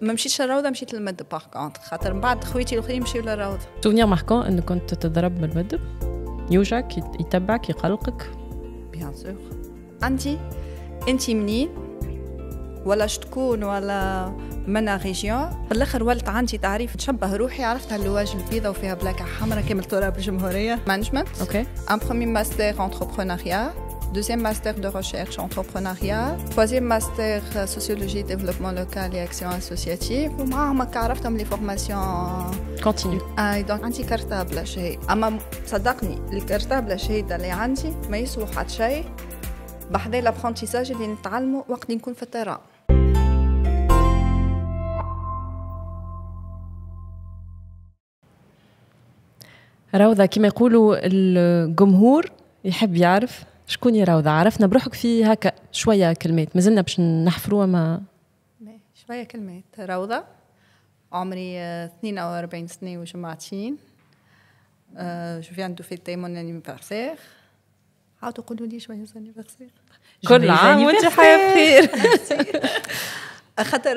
ما مشيتش للروضه، مشيت للمدب باغ كونتر، خاطر من بعد خويتي الاخرين مشيو للروضه. سوفنير ماركون انه كنت تضرب من المدب، يوجعك، يتبعك، يقلقك؟ بيان سور. عندي انت منين ولا شتكون ولا منا ريجيون، في الاخر ولت عندي تعريف نشبه روحي، عرفتها اللواج البيضاء وفيها بلاكه حمراء كامل تراب الجمهوريه. مانجمنت. اوكي. ان بروميير ماستر انتربرونيا، deuxième master de recherche entrepreneuriat, troisième master sociologie développement local et action associative. ومعاهم عرفتهم لي فورماسيون كونتينيو. دونك عندي كارتابله شيء، اما صدقني الكارتابله الشهيده اللي عندي ما يسوى حتى شيء بحذا لابرونتيساج اللي نتعلمه وقت اللي نكون في التيران. روضة، كما يقولوا الجمهور يحب يعرف شكون يا روضة. عرفنا بروحك في هكا شوية كلمات، مازلنا باش نحفروها ما شوية كلمات. روضة، عمري 42 سنة وجمعتين. جو فيان دو فيتي مون انيفرسير. عاودوا قولوا لي شوية انيفرسير. كل عام وانت حياة بخير. خاطر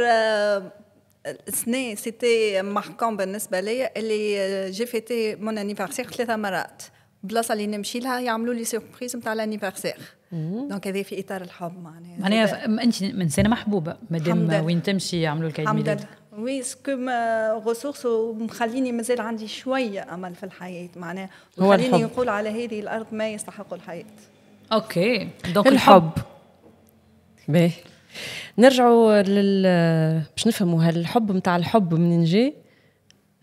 سنة سيتي ماركون بالنسبة لي اللي جي فيتي مون انيفرسير 3 مرات. بلاصه اللي نمشي لها يعملوا لي سيربريز نتاع الانيفرسير. دونك هذه في اطار الحب معناها انت انسانه محبوبه مادام وين تمشي يعملوا لك عيد ميلاد. وي سكوم ريسورس ومخليني مازال عندي شويه امل في الحياه، معناها وخليني نقول على هذه الارض ما يستحق الحياه. اوكي دونك الحب. باهي نرجعوا باش نفهموا هل الحب نتاع الحب منين جاي.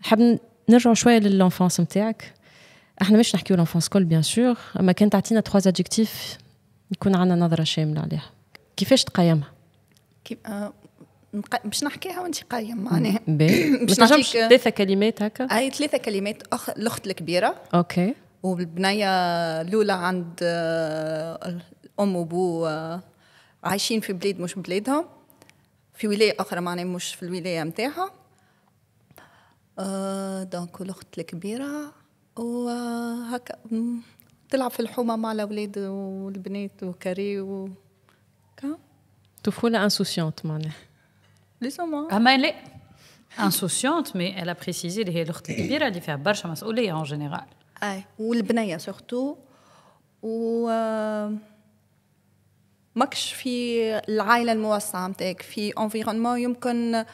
حاب نرجعوا شويه للانفانس نتاعك. احنا مش نحكيو لانفانس كل بيان سور، اما كان تعطينا 3 ادجكتيف يكون عندنا نظره شامله عليها. كيفاش تقيمها؟ باش نحكيها وانت قايم معناها. باش نعطيك 3 كلمات هكا. اي 3 كلمات. الاخت الكبيره. اوكي. والبنيه الاولى عند الام وابو عايشين في بلاد مش بلادهم، في ولايه اخرى معناها مش في الولايه نتاعها. دونك الاخت الكبيره وهكا تلعب في الحومه مع الاولاد والبنات وكاري و طفوله انسوسيونت معناها. ليسوما اما لا انسوسيونت مي الا بريسيزي اللي هي الاخت الكبيره اللي فيها برشا مسؤوليه اون جينيرال. اي والبنيه سورتو. و ماكش في العائله الموسعه نتاعك في انفيرونمون يمكن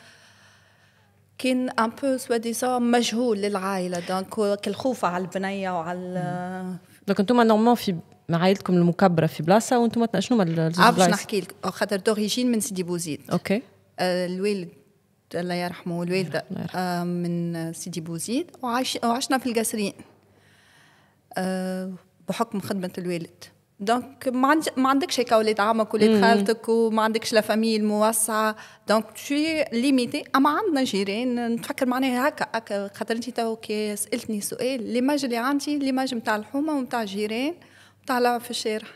كان ان بو سوا ديزون مجهول للعائله، دونك كالخوف على البنيه وعلى دونك انتم نورمالمون في عائلتكم المكبره في بلاصه وانتم شنو البلايص؟ باش نحكي لك خاطر دوريجين من سيدي بوزيد. اوكي. الوالد الله يرحمه والوالده من سيدي بوزيد وعشنا في القصرين بحكم خدمه الوالد. دونك ما عندكش هيك ولاد عمك ولاد خالتك وما عندكش لا فامي الموسعه، دونك شوي ليميتي. اما عندنا جيران نتفكر معناها هكا خاطر انت تو كي سالتني سؤال ليماج اللي عندي ليماج نتاع الحومه ونتاع الجيران نتاع لعب في الشارع.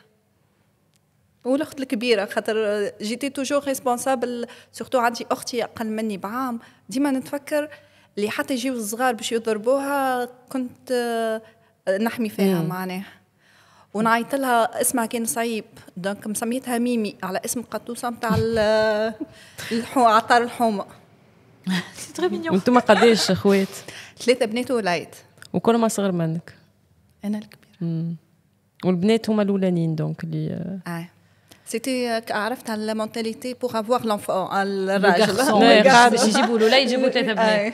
والاخت الكبيره خاطر جيتي توجور ريسبونسابل، سورتو عندي اختي اقل مني بعام، ديما نتفكر اللي حتى يجيو الصغار باش يضربوها كنت نحمي فيها معناها. ونعيط لها اسمها كان صعيب، دونك مسميتها ميمي على اسم قطوسه نتاع عطار الحومه. سي تري مينيون. وانتم قداش اخوات؟ 3 بنات وولاد. وكل ما صغر منك؟ انا الكبيره. والبنات هما الاولانيين دونك اللي سيتي عرفتها لا مونتاليتي بور افوار لونفون الراجل باش يجيبوا له لا يجيبوا 3 بنات.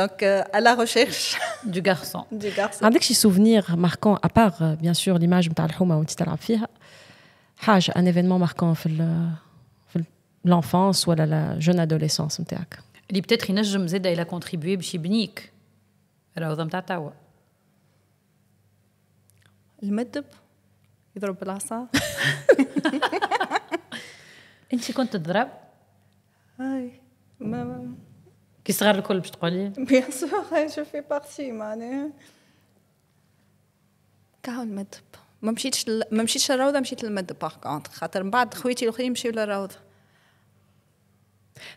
Donc, à la recherche du garçon. عندك شي سوفنير ماركون ابار بيان سور ليماج نتاع الحومه وانت تلعب فيها؟ حاجه ان ايفينمون ماركون في لانفانس ولا لا جون ادوليسونس نتاعك اللي بتاتر ينجم زاده الى كونتريبيي باش يبنيك الروضه نتاع توا؟ المدب يضرب بالعصا. انت كنت تضرب؟ هاي ما كي صغار الكل باش تقولي؟ بيان سور جو في بارتي معناها كاو المدب. ما مشيتش للروضه، مشيت للمدب باغ كونتر، خاطر من بعد خويتي الاخرين مشيو للروضه.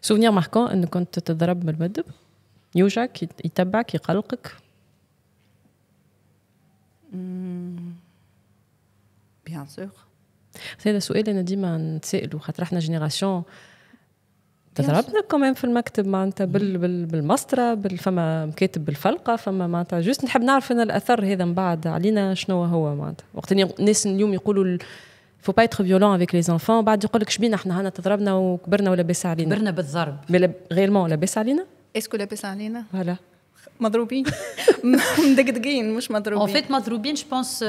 سوفنير ماركون انه كنت تضرب من المدب، يوجعك، يتبعك، يقلقك؟ بيان سور. هذا سؤال انا ديما نتسائله خاطر احنا جينيراسيون تضربنا كمان في المكتب معناتها بالمسطره فما مكاتب بالفلقه فما معناتها جوست نحب نعرف ان الاثر هذا من بعد علينا شنو هو معناتها وقت الناس اليوم يقولوا faut pas être violent avec les enfants بعد يقول لك شبينا احنا هنا تضربنا وكبرنا ولا بس علينا كبرنا بالضرب غيرمون لاباس علينا اسكو لاباس علينا فوالا مضروبين مدقدقين مش مضروبين ان فيت مضروبين جو بونس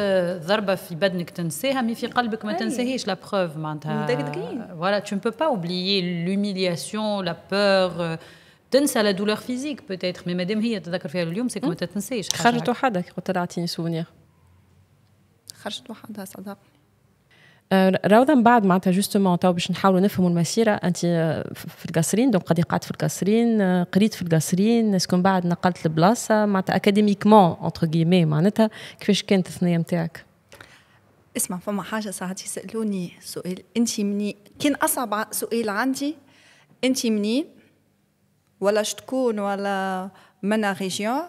ضربه في بدنك تنساها مي في قلبك ما تنساهيش لا بروف معناتها مدقدقين فوالا tu ne peux pas oublier l'humiliation la peur تنسى لا دولور فيزيك بوتيتر مي مادام هي تذكر فيها اليوم سيك ما تنساش خرجت وحدك قلت لها اعطيني سوفونير خرجت وحدها صدقني روضة من بعد معناتها جوستومون تو باش نحاولوا نفهموا المسيره انت في القصرين دونك قد قعدت في القصرين قريت في القصرين اسكو من بعد نقلت لبلاصه معناتها اكاديميكمون انتر غيمي معناتها كيفاش كانت الثنيه نتاعك؟ اسمع فما حاجه ساعات يسالوني سؤال انت منين كان اصعب سؤال عندي انت منين ولا شتكون ولا من ريجيون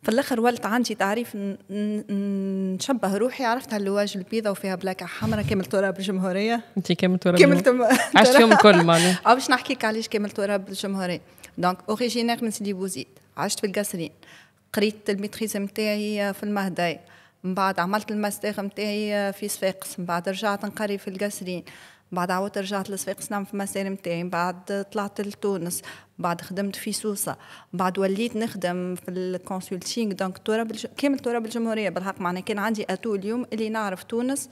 في الاخر ولت عندي تعريف نشبه روحي عرفتها اللواج البيضة وفيها بلاكه حمراء كامل تراب الجمهوريه انت كامل تراب عشت يوم الكل معناها باش نحكيك علاش كامل تراب الجمهوريه دونك اوريجينير من سيدي بوزيد عشت في القصرين قريت الميتريز نتاعي في المهدي من بعد عملت الماستر نتاعي في صفاقس من بعد رجعت نقري في القصرين بعد عاودت رجعت لصفاقس نعمل في الماستر نتاعي بعد طلعت لتونس بعد خدمت في سوسة بعد وليت نخدم في الكونسلتينغ دونك كامل تراب الجمهورية بالحق معناها كان عندي أتو اليوم اللي نعرف تونس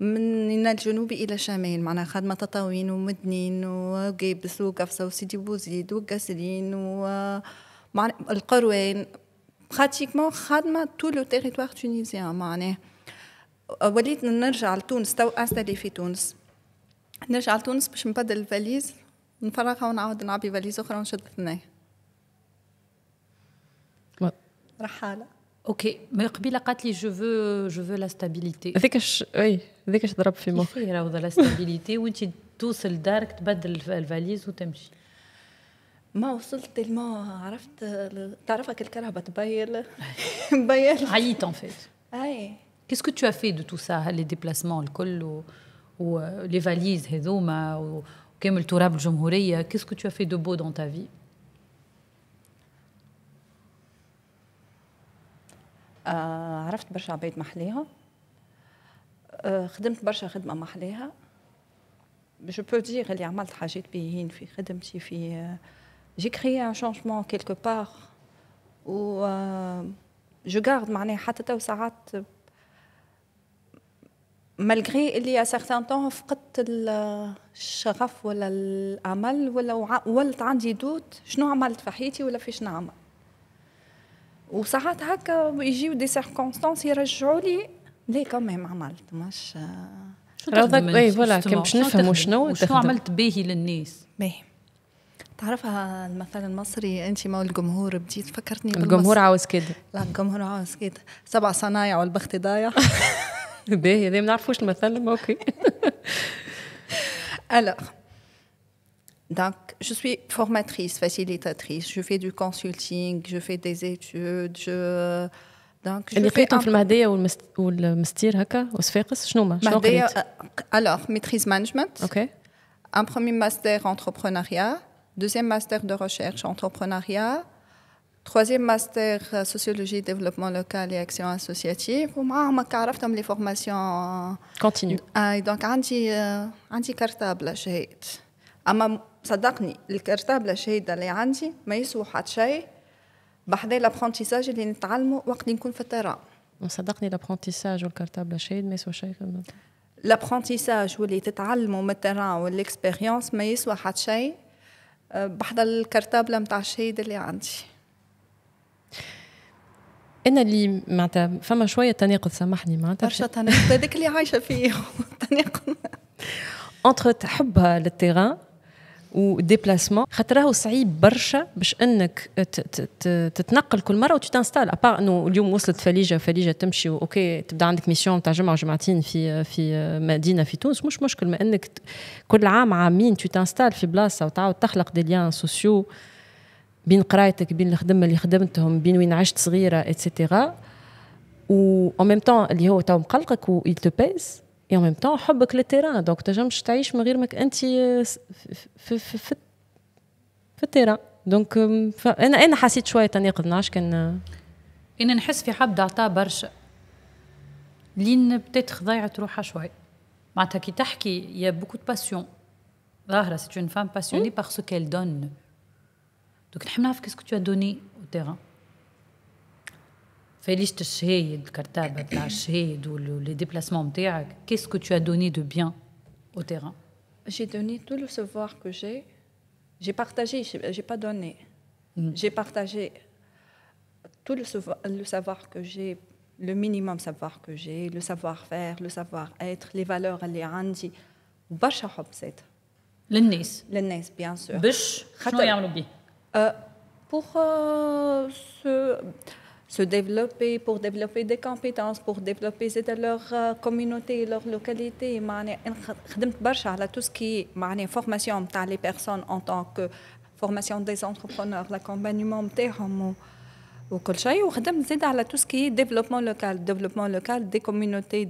من الجنوب إلى الشمال معناها خدمة تطاوين ومدنين وقابس وقفصة وسيدي بوزيد وقسرين والقروان براتيكمون خدمة تو لو تيريتوار تونيزيان معناها وليت نرجع لتونس تو انستالي في تونس نرجع لتونس باش نبدل الفاليز نفرغها ونعاود نعبي فاليز اخرى ونشد الثنايا رحاله اوكي مي قبيله قالت لي جو فو لا ستابيليتي هذاك ضرب في مخي كيف راهو لا ستابيليتي وانت توصل دارك تبدل الفاليز وتمشي ما وصلت الما عرفت تعرفك الكرهبه تبيل عييت ان فيت اي qu'est-ce que tu as fait de tout ça les déplacements الكل و les valises هذوما وكامل تراب الجمهوريه qu'est-ce que tu as fait de beau dans ta vie عرفت برشا عباد محليها خدمت برشا خدمه محليها جو بو دير اللي عملت حاجات باهين في خدمتي في جي كريي ان شانجمون كيلكو بار و جو غارد معناها حتى تو ساعات مالغري اللي ا سيغتان طون فقدت الشغف ولا الامل ولا ولت عندي دوت شنو عملت في حياتي ولا فاش نعمل وساعات هكا يجيو دي سيركونستانس يرجعوا لي ليه كمان عملت مش اي فوالا كان باش نفهموا شنو عملت باهي للناس باهي تعرفها المثل المصري انت مول الجمهور بديت فكرتني الجمهور عاوز كده لا الجمهور عاوز كده 7 صنايع والبخت ضايع باهي هذا ما نعرفوش المثل اوكي alors donc je suis formatrice facilitatrice je fais du consulting je fais des études donc اللي قريتهم في المهديه والمستير هكا وصفاقس شنو قريت alors maîtrise management اوكي un premier master entrepreneuriat deuxième master de recherche entrepreneuriat troisième master sociologie développement local et action associative ومعهم عرفتهم لي فورماسيون كونتينيو donc عندي كرتابله شهيد اما صدقني الكرتابله الشهيده اللي عندي ما يسوى حتى شيء بحذا الابرونتيساج اللي نتعلمه وقت اللي نكون في التيران صدقني الابرونتيساج والكرتابله شهيد ما يسوى شيء الابرونتيساج واللي تتعلمه من التيران والاكسبيريونس ما يسوى حتى شيء بحذا الكرتابله نتاع الشهيد اللي عندي انا اللي معناتها فما شويه تناقض سامحني معناتها برشا تناقض هذاك اللي عايشه فيه تناقض انتر حبها للتيران وديبلاسمون خاطر راهو صعيب برشا باش انك تتنقل كل مره وتتنستال ابار انه اليوم وصلت فليجه تمشي اوكي تبدا عندك ميسيون تاع جمعه وجمعتين في مدينه في تونس مش مشكل ما انك كل عام عامين تتنستال في بلاصه وتعاود تخلق دي ليان سوسيو بين قرايتك بين الخدمه اللي خدمتهم بين وين عشت صغيره اتسيتيرا و en même temps اللي هو تو مقلقك و il te pèse et en même temps حبك للتيران دونك تنجمش تعيش من غير ما انت في في التيران. دونك انا حسيت شويه تناقض 12 كان انا نحس في حد عطاه برشا لين بتاتخ ضيعت روحها شوي معناتها كي تحكي يا بوكو دو باسيون ظاهره سي اون فام باسيوني باسكو كيل دون. دونك نحب نعرف كيسكو تو دوني او تيران فليش الشهايد الكرتابه تاع الشهايد ولي ديبلاسمون نتاعك كيسكو تو دوني دو بيان au terrain. J'ai donné tout le savoir que j'ai partagé, j'ai pas donné. J'ai partagé tout le savoir que j'ai, le minimum savoir que j'ai, le savoir-faire, le savoir-être, les valeurs اللي عندي وبرشا حب زاد. للناس bien sûr. باش شنو يعملوا بيه؟ Pour se développer, pour développer des compétences, pour développer leur communauté, leur localité. معناها خدمت برشا على tout ce qui معناها formation نتاع les personnes en tant que formation des entrepreneurs, l'accompagnement نتاعهم وكل شيء. وخدمت زاد على tout ce qui est développement local des communautés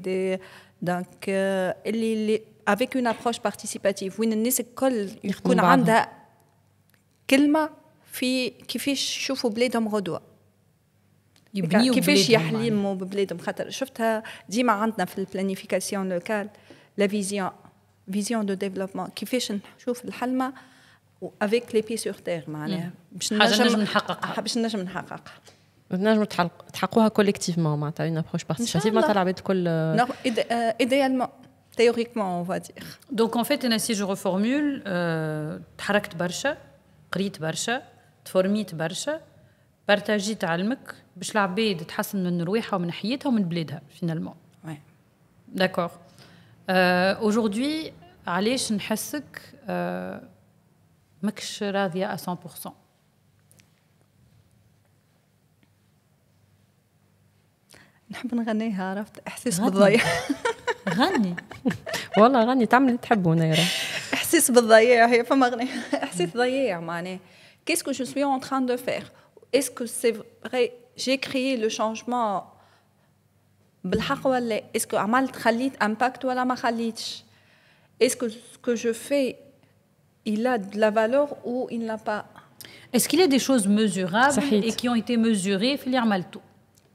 donc اللي avec une approche participative وين الناس الكل يكون عندها كلمة في كيفاش يشوفوا بلادهم غدوة. كيفاش يحلموا ببلادهم خاطر شفتها ديما عندنا في البلانيفيكاسيون لوكال لا فيزيون دو ديفلوبمون كيفاش نشوف الحلمه افيك لي بي سور تير معناها باش نجم نحققها نجم تحققوها كوليكتيفمون معناتها اون ابروش بارتيسيباتيف معناتها العباد الكل ايديالمون théoriquement on va dire. Donc en fait si je reformule تحركت برشا قريت برشا تفورميت برشا بارتاجيت علمك باش العباد تحسن من رويحها ومن حياتها ومن بلادها فينالمون. وي داكور. اجوردي علاش نحسك ماكش راضيه 100%؟ نحب نغنيها عرفت احساس بالضياع. غني والله غني تعمل اللي تحبه نيرة. احساس بالضياع هي فما غنية احساس ضياع معناها qu'est-ce que je suis en train de faire. Est-ce que c'est vrai j'ai créé le changement بالحق ولا est-ce que عملت خليت impact ولا ما خليتش. Est-ce que ce que je fais il a de la valeur ou il n'a pas. Est-ce qu'il y a des choses mesurables صحيت. et qui ont été mesurées في اللي عملته؟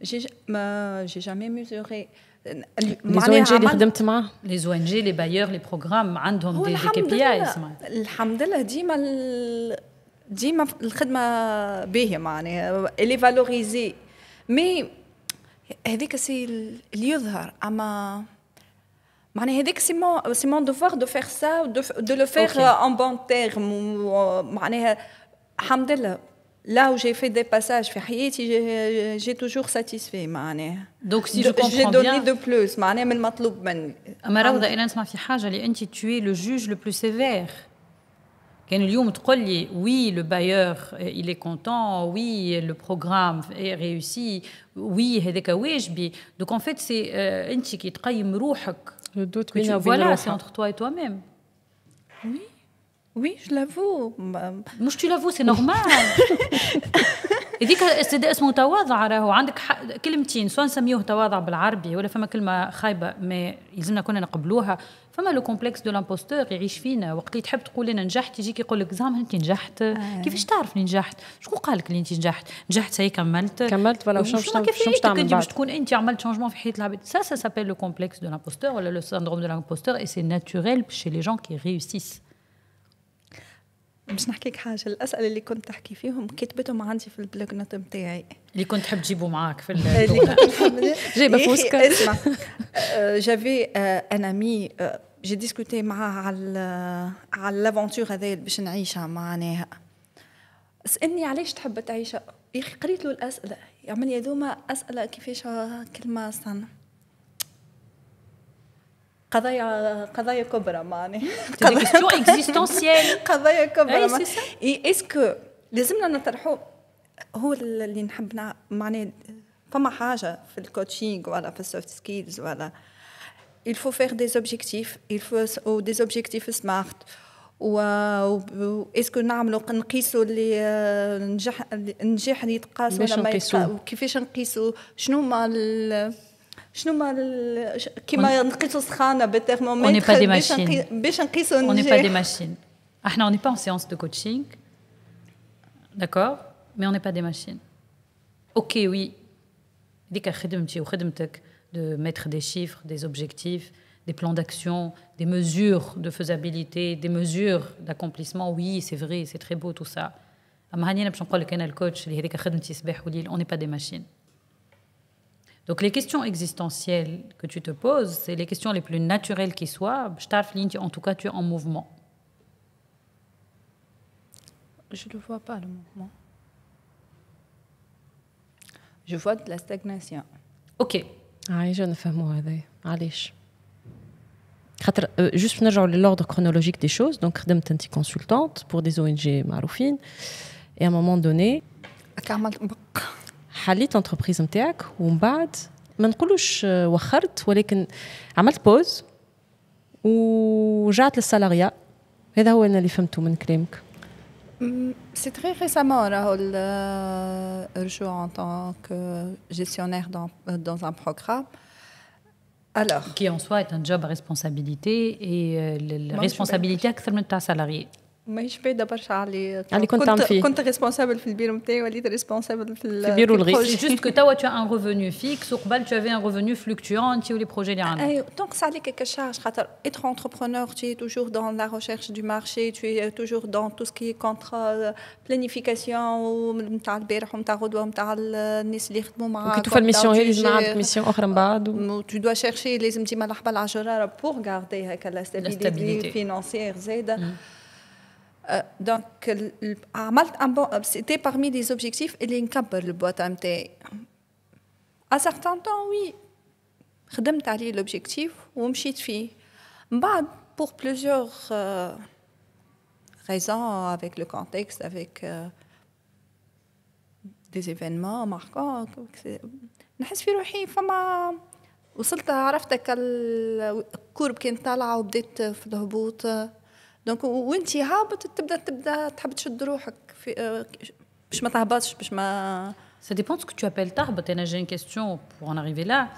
j'ai jamais mesuré. les ONG اللي خدمت معاه les ONG les bailleurs les programmes عندهم des KPIs. الحمد لله ديما الخدمه باهيه معناها اللي فالوريزي مي هذيك سي اللي يظهر اما معناها هذيك سي مون دوفوار دو فير سا دو لو فير ان بون تيرم معناها الحمد لله là où j'ai fait des passages في حياتي j'ai toujours satisfait معناها. Donc si je comprends j'ai donné bien de plus معناها من المطلوب مني. اما روضه انا نسمع في حاجه اللي انت tu es le juge le plus sévère. كان اليوم تقول لي oui le bailleur il est content, oui le programme est réussi, oui هذاك واجبي. Donc en fait c'est انت كي تقيم روحك le doute بينك وبين روحك. Voilà c'est entre toi et toi-même. Oui, je l'avoue. مش tu l'avoues c'est normal. هذيك استداء اسمه تواضع. راهو عندك كلمتين سواء نسميوه تواضع بالعربي ولا فما كلمه خايبه ما يلزمنا كنا نقبلوها. فما لو كومبلكس دو لامبوستور يعيش فينا وقت اللي تحب تقول انا نجحت يجيك يقول لك زعما انت نجحت. كيفاش تعرف اني نجحت؟ شكون قال لك اني انت نجحت سي كملت ولا شنو تعمل بعد باش تكون انت عملت شونجمون في حياه العباد. ça s'appelle le complexe de l'imposteur ولا le syndrome de l'imposteur et c'est naturel chez les gens qui réussissent. باش نحكيك حاجه الاسئله اللي كنت تحكي فيهم كتبتهم عندي في البلوك نوت نتاعي اللي كنت تحب تجيبه معاك في جايبه فوسكا. اسمع جافي ان امي جي ديسكوتي معاه على لافونتور هذه باش نعيشها معناها. سالني علاش تحب تعيشها يا اخي قريت له الاسئله يعمل لي هذوما اسئله كيفاش كلمه استنى قضايا كبرى معناها question existentielle. قضايا كبرى اسكو لازمنا نطرحوا هو اللي نحب معناها فما حاجه في الكوتشينغ ولا في السوفت سكيلز ولا il faut faire des objectifs il faut ou des objectifs smart و اسكو نعملوا نقيسوا اللي النجاح اللي يتقاس ولا ما يتقاس وكيفاش نقيسوا شنو كيما نقيسوا السخانه بالترمومتر باش نقيسوا النجاح. on n'est pas des machines. احنا on n'est pas en séance de coaching D'accord, mais on n'est pas des machines. Ok, oui. ديك خدمتي وخدمتك de mettre des chiffres, des objectifs, des plans d'action, des mesures de faisabilité, des mesures d'accomplissement. Oui, c'est vrai, c'est très beau tout ça. أما هاني أنا باش نقول لك أنا الكوتش اللي هذيك خدمتي صباح وليل, on n'est pas des machines. Donc les questions existentielles que tu te poses, c'est les questions les plus naturelles qui soient. باش تعرف لي en tout cas tu es en mouvement. Je ne vois pas le mouvement. Je vois de la stagnation. Ok. عايشة نفهموا هذا علاش خاطر جوست نرجعوا للوردر كرونولوجيك دي شوز. دونك خدمت انت كونسلتانت بور دي او ان جي معروفين اي ا مومون دوني حليت انتربريز نتاعك ومن بعد ما نقولوش وخرت ولكن عملت بوز ورجعت للسالاريا. هذا هو انا اللي فهمته من كلامك. C'est très récemment, Rahul, je en tant que gestionnaire dans un programme. Alors, qui en soi est un job à responsabilité et la responsabilité أكثر من تاع salarié. ماهيش بعيدة برشا علي. كنت تعمل فيه. كنت ريسبونسابل في البيرو نتاعي وليت ريسبونسابل في البيرو الغير. C'est juste que toi tu as un revenu fixe وقبل tu avais un revenu fluctuant انت ولي بروجي اللي عندك. أيوة donc ça a quelque charge خاطر être entrepreneur tu es toujours dans la recherche du marché, tu es toujours dans tout ce qui est contrôle, planification نتاع البارح ونتاع غدوة ونتاع الناس اللي يخدموا معاك. كي توفى الميسيون هي لازم عندك ميسيون أخرى من بعد. Tu dois chercher لازم ديما الحبل على الجرارة pour garder هكا la stabilité financière زايدة. Donc, c'était parmi les objectifs et les encadres le boîte MT. À certains temps, oui, خدمت عليه l'objectif ومشيت فيه. بعد pour plusieurs raisons, avec le contexte, avec des événements marquants, نحس في روحي فما وصلت عرفتك الكورب كانت طالعة وبدأت في الهبوط. دونك وانتي هابط تبدا تحب تشد روحك باش ما تهبطش باش ما. Ça dépend de ce que tu appelles تهبط. J'ai une question pour en arriver là.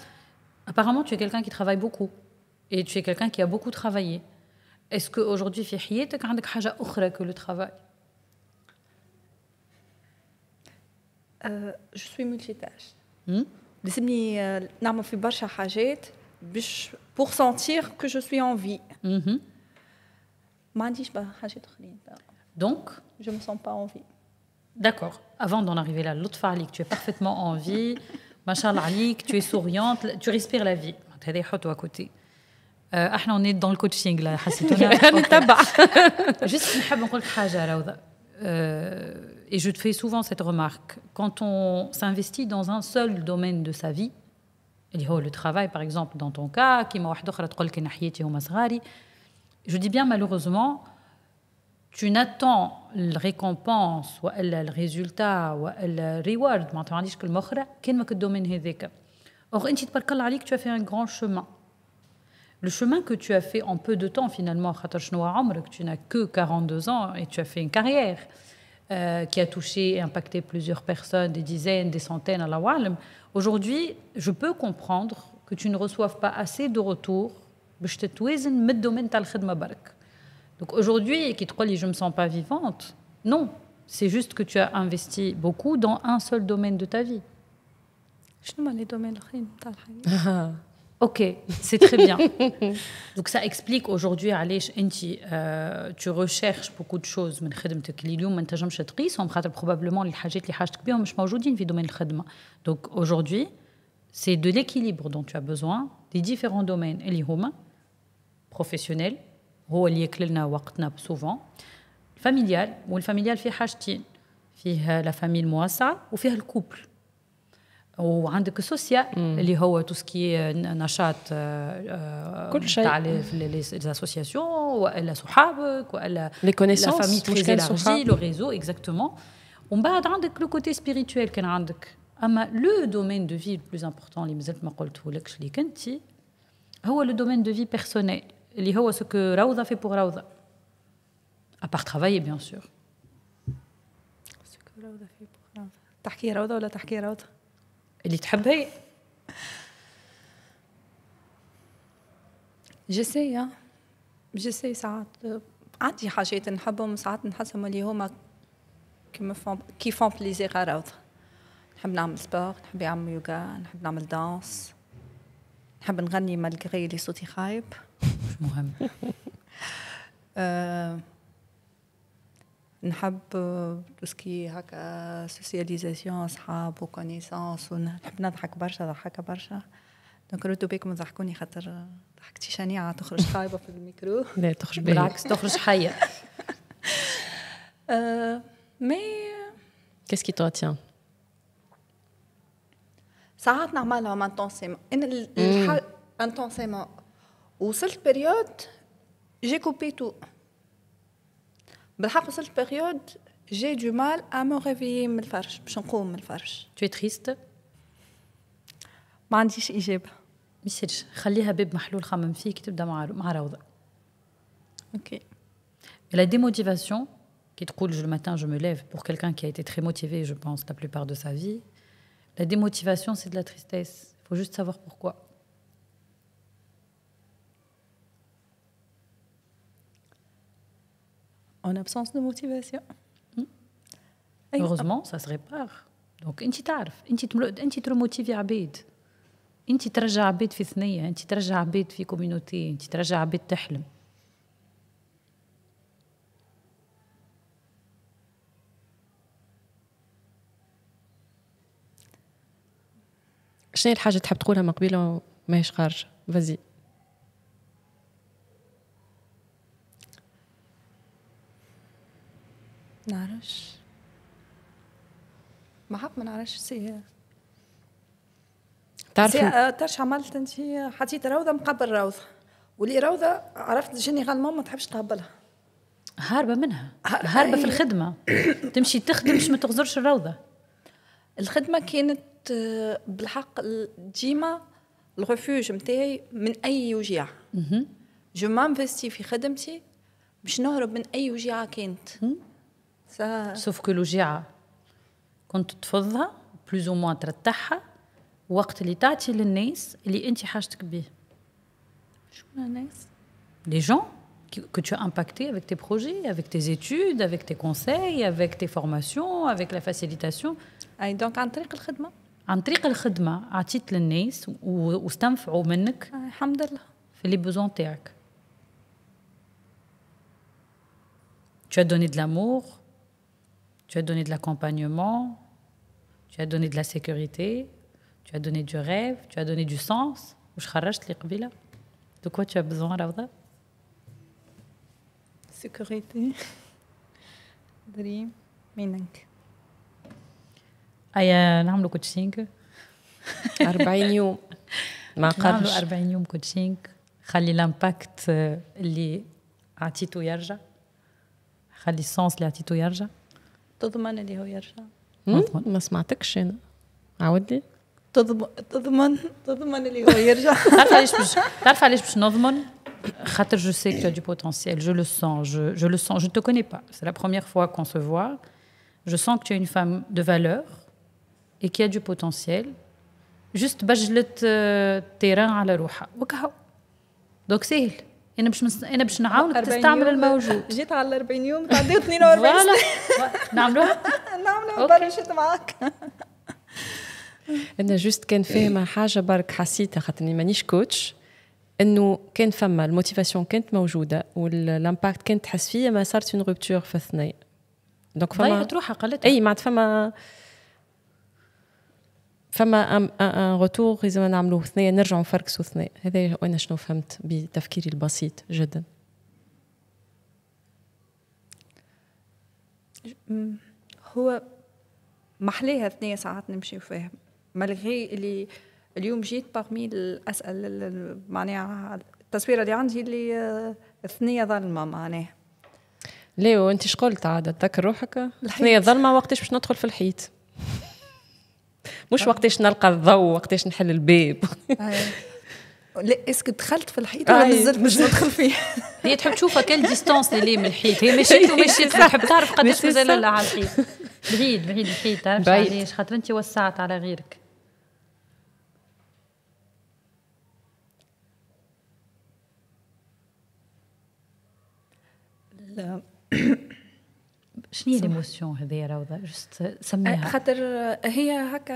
Apparemment tu es quelqu'un qui travaille beaucoup et tu es quelqu'un qui a beaucoup travaillé. Est-ce que aujourd'hui في حياتك عندك حاجة أخرى que le travail? Je suis multitâche. لازمني نعمل في برشا حاجات باش pour sentir que je suis en vie. ما عنديش حاجات أخرين. Donc, je me sens pas en vie. D'accord. Avant d'en arriver là, l'autre falik, tu es parfaitement en vie. Machallah alik, tu es souriante, tu respires la vie. هذا يحطوا à côté. احنا on est dans le coaching là حسيتونا نتبع. Juste نحب نقول حاجة روضة. Et je te fais souvent cette remarque. Quand on s'investit dans un seul domaine de sa vie, اللي هو le travail par exemple dans ton cas, كيما واحدة أخرى تقول لك نحيتي هما صغاري. Je dis bien malheureusement, tu n'attends le récompense ou le résultat ou le reward, ما تعرفيش كلمة أخرى كان ما كدومين هذاك. Or أنت تبارك الله عليك tu as fait un grand chemin. Le chemin que tu as fait en peu de temps finalement, خاطر شنو عمرك, tu n'as que 42 ans et tu as fait une carrière qui a touché et impacté plusieurs personnes, des dizaines, des centaines à la walm. Aujourd'hui, je peux comprendre que tu ne reçoives pas assez de retours باش تتوازن من الدومين تاع الخدمه برك. Donc aujourd'hui كي تقول لي je me sens pas vivante, non, c'est juste que tu as investi beaucoup dans un seul domaine de ta vie. شنو هما les domaines الاخرين تاع الحياه؟ Ok, c'est très bien. Donc ça explique aujourd'hui علاش انت tu recherches beaucoup de choses من خدمتك اللي اليوم ما نتنجمش تقيسهم خاطر probablement الحاجات اللي حاجتك بهم مش موجودين في دومين الخدمه. Donc aujourd'hui c'est de l'équilibre dont tu as besoin des différents domaines اللي هما professionnel هو اللي ياكل لنا وقتنا souvent, familial والفاميليال فيه حاجتين, فيه لا فاميل الموسعه وفيه الكوبل, وعندك السوسيال اللي هو تو سكي نشاط كل شيء تاع لي اسوسياسيون ولا صحابك ولا لي كونيسونس لا فامي تري الارجي لو ريزو اكزاكتومون. ومن بعد عندك لو كوتي سبيريتويل كان عندك. اما لو دومين دو في بلوز امبورطون اللي مازلت ما قلتهولكش اللي كنتي هو لو دومين دو في بيرسونيل اللي هو سكو روضه في بور روضه ابار ترافايي بيان سور. سكو روضه في بور روضه تحكي روضه ولا تحكي روضه اللي تحب هي. جسي ساعات عندي حاجات نحبهم ساعات نحسهم اللي هما كي فون بليزير على روضة. نحب نعمل سبور، نحب نعمل يوغا، نحب نعمل دانس، نحب نغني مالغري اللي صوتي خايب. مش مهم. نحب توسكي هكا سوسياليزاسيون اصحاب وكونيسانس، ونحب نضحك برشا، ضحكه برشا. دونك ردوا بيكم تضحكوني خاطر ضحكتي شنيعه تخرج خايبه في الميكرو. لا تخرج بالعكس تخرج حيه. مي كيس كي تو تيان ساعات نعملها انتونسيمون. انا انتونسيمون وصلت بيريود جي كوبي تو. بالحق وصلت بيريود جي دو مال ا مو ريفيي من الفرش باش نقوم من الفرش. تو تريست؟ ما عنديش اجابه. ميسيرش، خليها باب محلول خمم فيه كي تبدا مع روضه. اوكي. La démotivation, qui te coule le matin, je me lève, pour quelqu'un qui a été très motivé, je pense, la plupart de sa vie, la démotivation, c'est de la tristesse. Il faut juste savoir pourquoi. En absence de motivation. Heureusement, ça se répare. Donc, انت تعرف، انت تروموتيفي عبيد. انت ترجع عبيد في ثنية، انت ترجع عبيد في كوميونيتي، انت ترجع عبيد تحلم. شنو هي الحاجة تحب تقولها من قبيله ماهيش خارجة؟ فازي. نعرفش. ما حق ما نعرفش سي. تعرف عملت انت حطيت روضة مقابل روضة، واللي روضة عرفت جينيرالمون ما تحبش تقبلها. هاربة منها، هاربة في الخدمة. تمشي تخدم باش ما تغزرش الروضة. الخدمة كانت بالحق ديما الرفوج متاعي من أي وجيعة. جو مانفستي في خدمتي باش نهرب من أي وجيعة كانت. سوف كو الوجيعة كنت تفضها بلوز او موان ترتاحها وقت اللي تعطي للناس اللي انت حاجتك بيه. شكون الناس؟ Les gens que tu as impactés avec tes projets, avec tes études, avec tes conseils, avec tes formations, avec la facilitation. أي دونك عن طريق الخدمة. عن طريق الخدمة عطيت للناس واستنفعوا منك. الحمد لله. في les besoins تاعك. Tu as donné de l'amour, tu as donné de l'accompagnement, tu as donné de la sécurité, tu as donné du rêve, tu as donné du sens. وش خرجت لي قبيلة؟ De quoi tu as besoin, Rawda? Sécurité, dream, meaning. أيا نعملوا كوتشينج 40 يوم ما قرش. نعملوا 40 يوم كوتشينج. خلي الامباكت اللي عطيته يرجع، خلي السونس اللي عطيته يرجع. تضمن اللي هو يرجع؟ ما سمعتكش أنا، عاودي. تضمن اللي هو يرجع. تعرف علاش باش نضمن؟ خاطر je sais que tu as du potentiel, je le sens, je le sens, je ne te connais pas, c'est la première fois qu'on se voit, je sens que tu es une femme de valeur et qui a du potentiel. juste بجلت تيران على روحها وكهو. دوك سهل، انا باش نعاونك تستعمل الموجود. جيت على 40 يوم تعديو 42 سنة. نعملوها برشت معاك. أنا جوست كان فاهمة حاجة برك حسيتها خاطرني مانيش كوتش، إنه كان فما الموتيفاسيون كانت موجودة والإمباكت كانت تحس فيها، ما صارت une rupture في الثنية. دونك فما ضيعت روحها قلتها. أي معناتها فما ان روتور لازم نعملوه ثنية، نرجعوا نفركسوا ثنية. هذا أنا شنو فهمت بتفكيري البسيط جدا. هو محليها ثنية ساعات نمشي وفاهم مالغري اللي اليوم جيت باغمي الأسئلة معناها التصويرة اللي عندي اللي ثنية ظلمة معناها. ليه انت شقلت عادة تذكر روحك ثنية ظلمة وقتاش باش ندخل في الحيط، مش وقتاش نلقى الضوء، وقتاش نحل الباب. لا اسكو دخلت في الحيط ولا نزلت باش ندخل فيه. هي تحب تشوف كل ديستانس اللي من الحيط، هي مشيت تحب تعرف قداش مازال على الحيط. بعيد الحيط، تعرف علاش؟ خاطر انت وسعت على غيرك. شنو هي الايموسيون هذه يا روضه جست سميها؟ خاطر هي هكا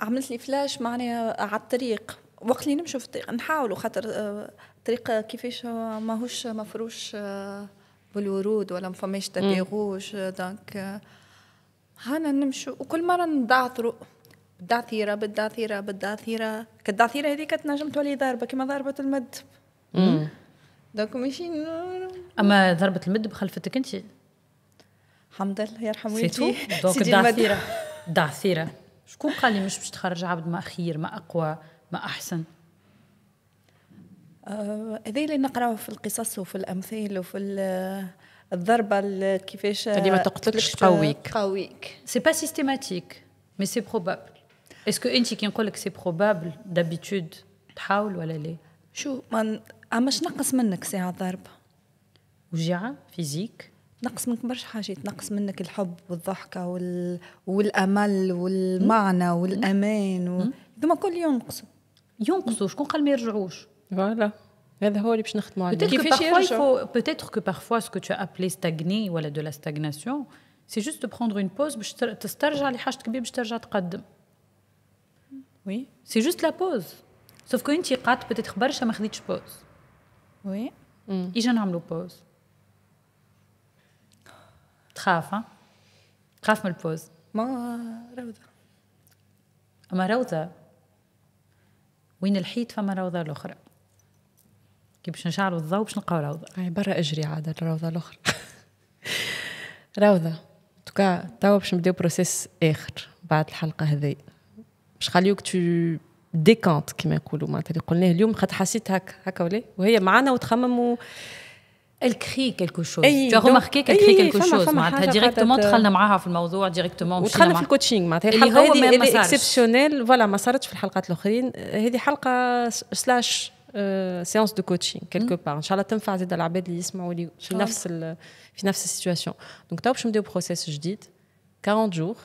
عملت لي فلاش معناها على الطريق، وقت اللي نمشوا في الطريق نحاولوا، خاطر الطريق كيفاش ماهوش مفروش بالورود ولا ما فماش تابي روج، دونك هانا نمشوا وكل مره ندعثروا بالدعثيره كالدعثيره هذيك تنجم تولي ضربه كما ضربه المد. دونك ماشي اما ضربه المد بخلفتك انت الحمد لله يرحم والدي. والدي. دونك الدعثيره شكون قال لي مش باش تخرج عبد ما خير ما اقوى ما احسن؟ هذا اللي نقراه في القصص وفي الامثال وفي الضربه كيفاش اللي ما تقتلكش تقويك. سي با سيستيماتيك مي سي بروبابل. اسكو انت كي نقول لك سي بروبابل دابيتود تحاول ولا لا؟ شو مش نقص منك ساعه ضربه وجيعه فيزيك، نقص منك برشا حاجات، نقص منك الحب والضحكه والامل والمعنى والامان هذوما كل ينقصوا. شكون قال ما يرجعوش؟ فوالا هذا هو اللي باش نخدموا عليه. كيفاش يرجعوا؟ peut-être que parfois ce que tu as appelé stagner ولا de la stagnation c'est juste de prendre une pause باش تسترجع لحاجتك بيه باش ترجع تقدم. وي سي جوست لا بوز، سوف كو انت قعدت peut-être برشا ما خديتش بوز. وي اجا نعملوا بوز. تخاف تخاف من البوز؟ ما روضه اما روضه وين الحيط فما روضه الاخرى كي باش نشعلوا الضوء باش نلقاو روضه. هاي برا اجري عاد الروضه الاخرى. روضه توكا توا باش نبداو بروسيس اخر بعد الحلقه هذه، باش خليوك تو ديكانت كما يقولوا معناتها اللي قلناه اليوم، خاطر حسيت هكا ولا وهي معنا وتخمم elle crie quelque chose. Tu as remarqué qu'elle crie quelque chose معناتها ديريكتومون دخلنا معاها في الموضوع ديريكتومون ودخلنا في الكوتشينغ معناتها الحلقه هذه اللي اكسبسيونيل فوالا ما صارتش في الحلقات الاخرين. هذه حلقه سلاش سيانس دو كوتشينغ كيلكو بار، ان شاء الله تنفع زيد العباد اللي يسمعوا لي في نفس السيتواسيون. دونك تو باش نبداو بروسيس جديد 40 جور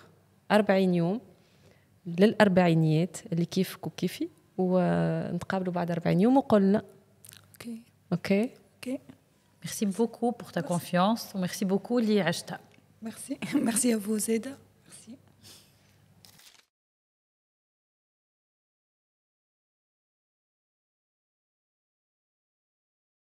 40 يوم للأربعينيات اللي كيفك وكيفي، ونتقابلوا بعد 40 يوم وقلنا اوكي. Merci beaucoup pour ta confiance. Merci beaucoup, Li Ashta. Merci à vous, Zeda.